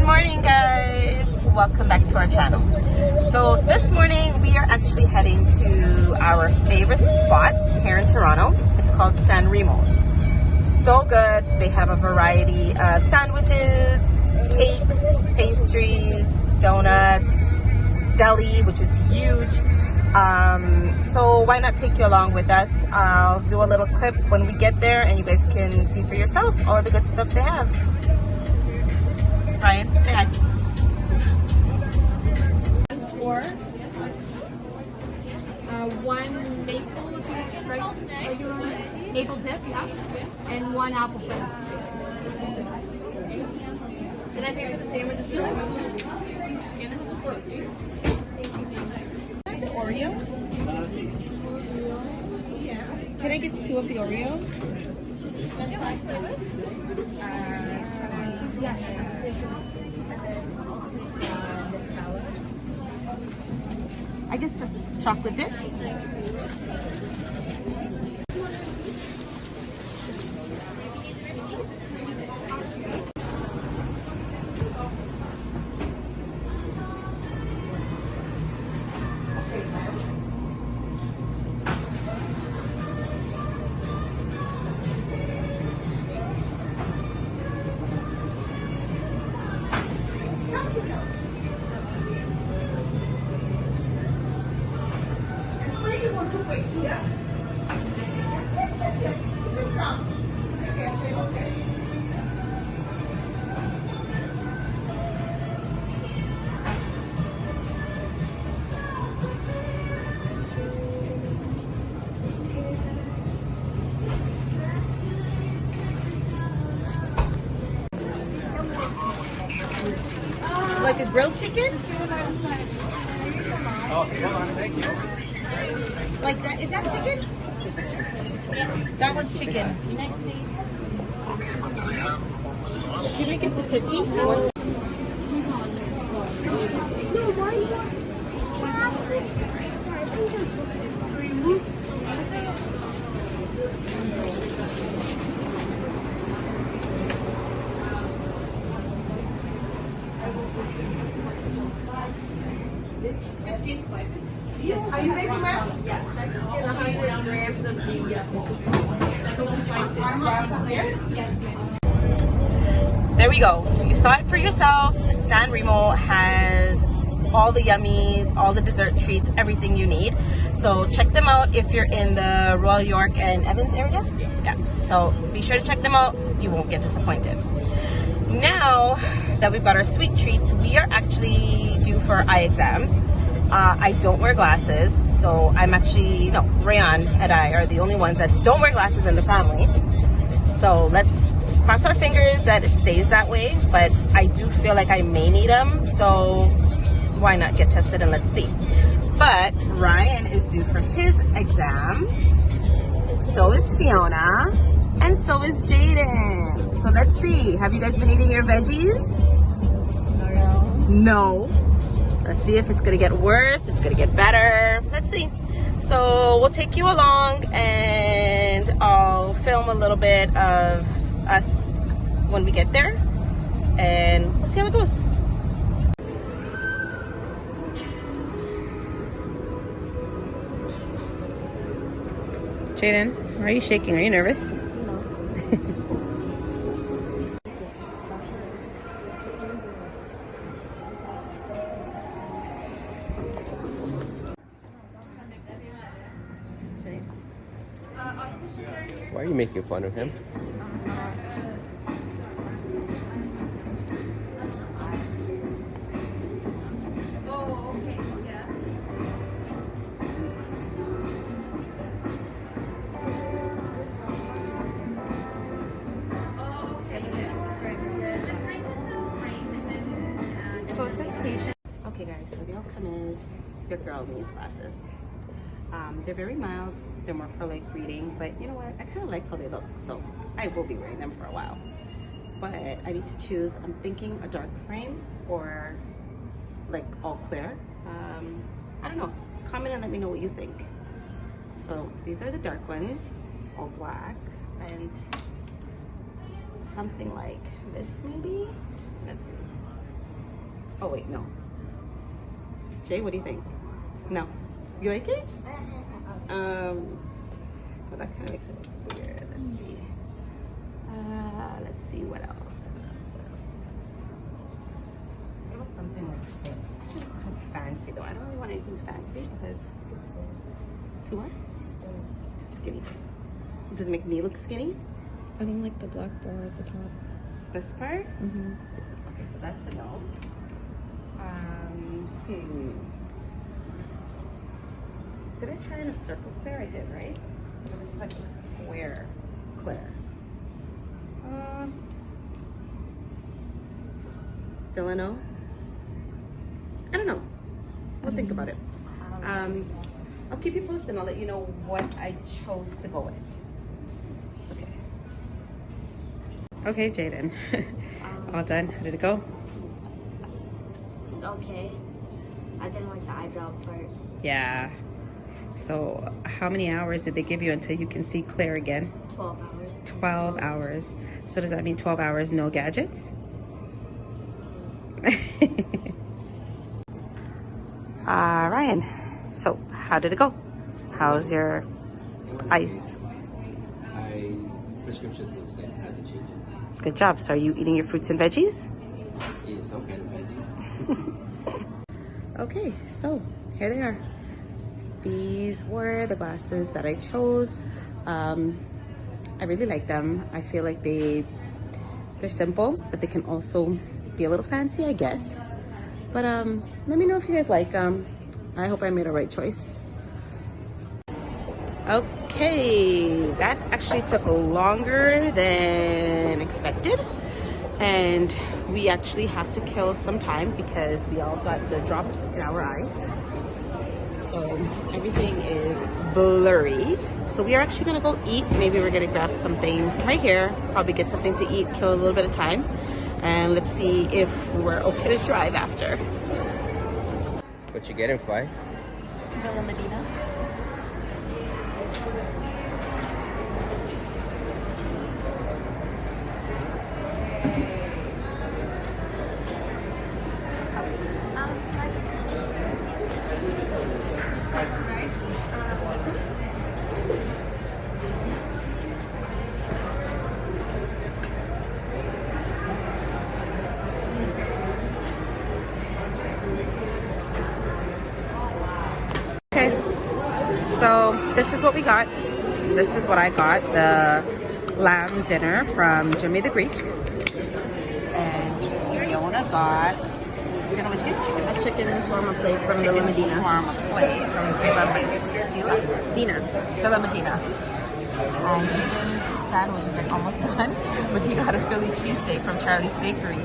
morning, guys. Welcome back to our channel. So this morning we are actually heading to our favorite spot here in Toronto. It's called Sanremo's. So good. They have a variety of sandwiches, cakes, pastries, donuts, deli, which is huge. So why not take you along with us? I'll do a little clip when we get there and you guys can see for yourself all the good stuff they have. Ryan, say hi. For one maple, regular maple dip, yeah, and one apple flip. Can I pay for the sandwiches? The Oreo? Can I get 2 of the Oreos? I guess a chocolate dip. Like a grilled chicken? Oh, hold on, thank you. Like that? Is that chicken? That one's chicken. Next, please. Can we get the turkey? Yes, are you ready, ma'am? Yeah. 100 grams of the There we go. You saw it for yourself. Sanremo has all the yummies, all the dessert treats, everything you need. So check them out if you're in the Royal York and Evans area. Yeah. So be sure to check them out. You won't get disappointed. Now that we've got our sweet treats, we are actually due for eye exams. I don't wear glasses, so Rayan and I are the only ones that don't wear glasses in the family. So let's cross our fingers that it stays that way, but I do feel like I may need them, so why not get tested and let's see. But Ryan is due for his exam, so is Fiona, and so is Jaden. So let's see, have you guys been eating your veggies? No. Let's see if it's gonna get worse, it's gonna get better. Let's see. So we'll take you along and I'll film a little bit of us when we get there and we'll see how it goes. Jaden, why are you shaking? Are you nervous? No. Why are you making fun of him? Oh, okay, yeah. Oh, okay, yeah. Just bring in the frame and then So it says patient. Okay guys, so the outcome is your girl needs glasses. They're very mild, they're more for like reading, but you know what, I kind of like how they look, so I will be wearing them for a while. But I need to choose, I'm thinking a dark frame or like all clear. I don't know, comment and let me know what you think. So these are the dark ones, all black, and something like this maybe. Let's see. Oh wait, no. Jay, what do you think? No. You like it? Well, that kind of makes it look weird. Let's see. Let's see what else. What about something like this? Actually, it's kind of fancy though. I don't really want anything fancy because too what? Too skinny. Does it make me look skinny? I don't like the black bar at the top. This part? Mm-hmm. Okay, so that's a no. Did I try in a circle clear? I did, right? Oh, this is like a square clear. Still a no? I don't know. We'll think about it. I'll keep you posted and I'll let you know what I chose to go with. Okay, Jaden. All done. How did it go? Okay. I didn't like the eyebrow part. Yeah. So how many hours did they give you until you can see clear again? 12 hours. 12 hours. So does that mean 12 hours, no gadgets? Ryan, so how did it go? How's your ice? Prescriptions are the same. Had to change it. Good job. So are you eating your fruits and veggies? Yeah, some kind of veggies. Okay, so here they are. These were the glasses that I chose. I really like them. I feel like they're simple, but they can also be a little fancy, I guess. But let me know if you guys like them. I hope I made a right choice. Okay, that actually took longer than expected. And we actually have to kill some time because we all got the drops in our eyes. So everything is blurry. So we are actually gonna go eat. Maybe we're gonna grab something right here, probably get something to eat, kill a little bit of time. And let's see if we're okay to drive after. What you getting, Fly? Villa Medina. Okay, so this is what we got. This is what I got, the lamb dinner from Jimmy the Greek. And Fiona got, A chicken shawarma plate from Villa Medina. shawarma plate from Villa Medina. And Jaden's sandwich is like almost done, but he got a Philly cheesesteak from Charlie's Bakery.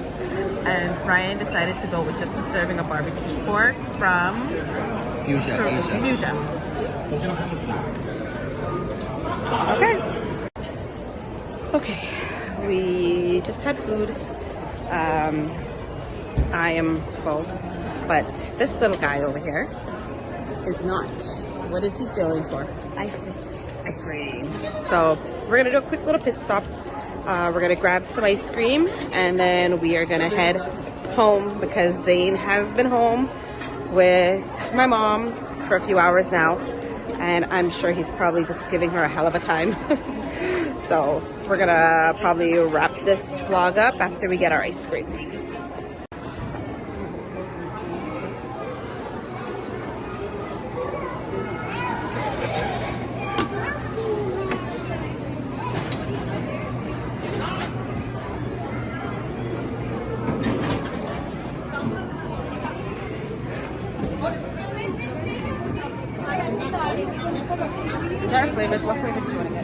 And Ryan decided to go with just a serving of barbecue pork from Fuchsia. Okay, we just had food. I am full, but this little guy over here is not. What is he feeling for? Ice cream. So we're gonna do a quick little pit stop. We're gonna grab some ice cream and then we are gonna head home because Zane has been home with my mom for a few hours now, and I'm sure he's probably just giving her a hell of a time. So we're gonna probably wrap this vlog up after we get our ice cream. These are flavors. What flavor do you want to get?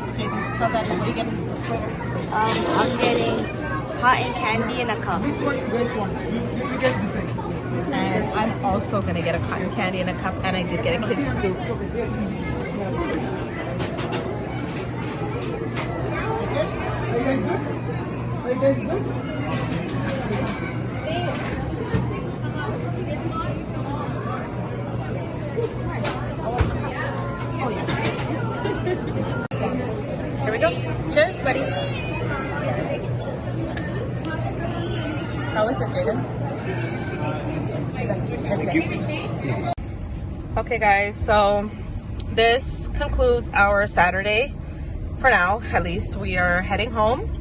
Okay, so that what are you getting? I'm getting cotton candy in a cup. And I'm also gonna get a cotton candy in a cup, and I did get a kid's scoop. Oh yeah. Here we go. Cheers, buddy. How is it, Jaden? It's good. Okay, guys. So this concludes our Saturday. For now, at least, we are heading home.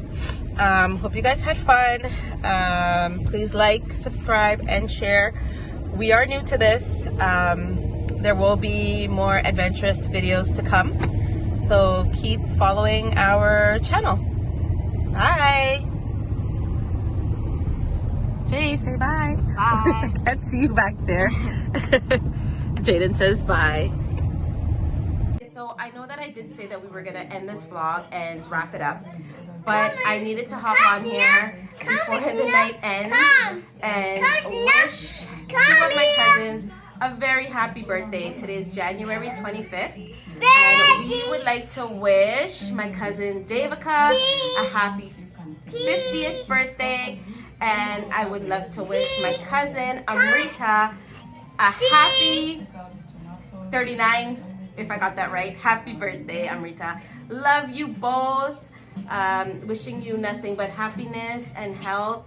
Hope you guys had fun. Please like, subscribe, and share. We are new to this. There will be more adventurous videos to come. So keep following our channel. Bye. Jay, say bye. Bye. Can't see you back there. Jaden says bye. So I know that I did say that we were gonna end this vlog and wrap it up, but I needed to hop on here before the night ends and wish two of my cousins a very happy birthday. Today is January 25th, and we would like to wish my cousin Devika a happy 50th birthday, and I would love to wish my cousin Amrita a happy 39, if I got that right. Happy birthday, Amrita. Love you both. Wishing you nothing but happiness and health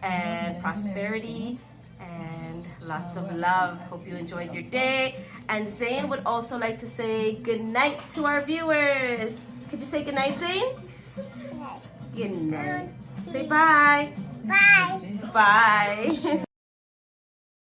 and prosperity and lots of love. Hope you enjoyed your day. And Zane would also like to say good night to our viewers. Could you say good night, Zane? Good night. Say bye. Bye. Bye.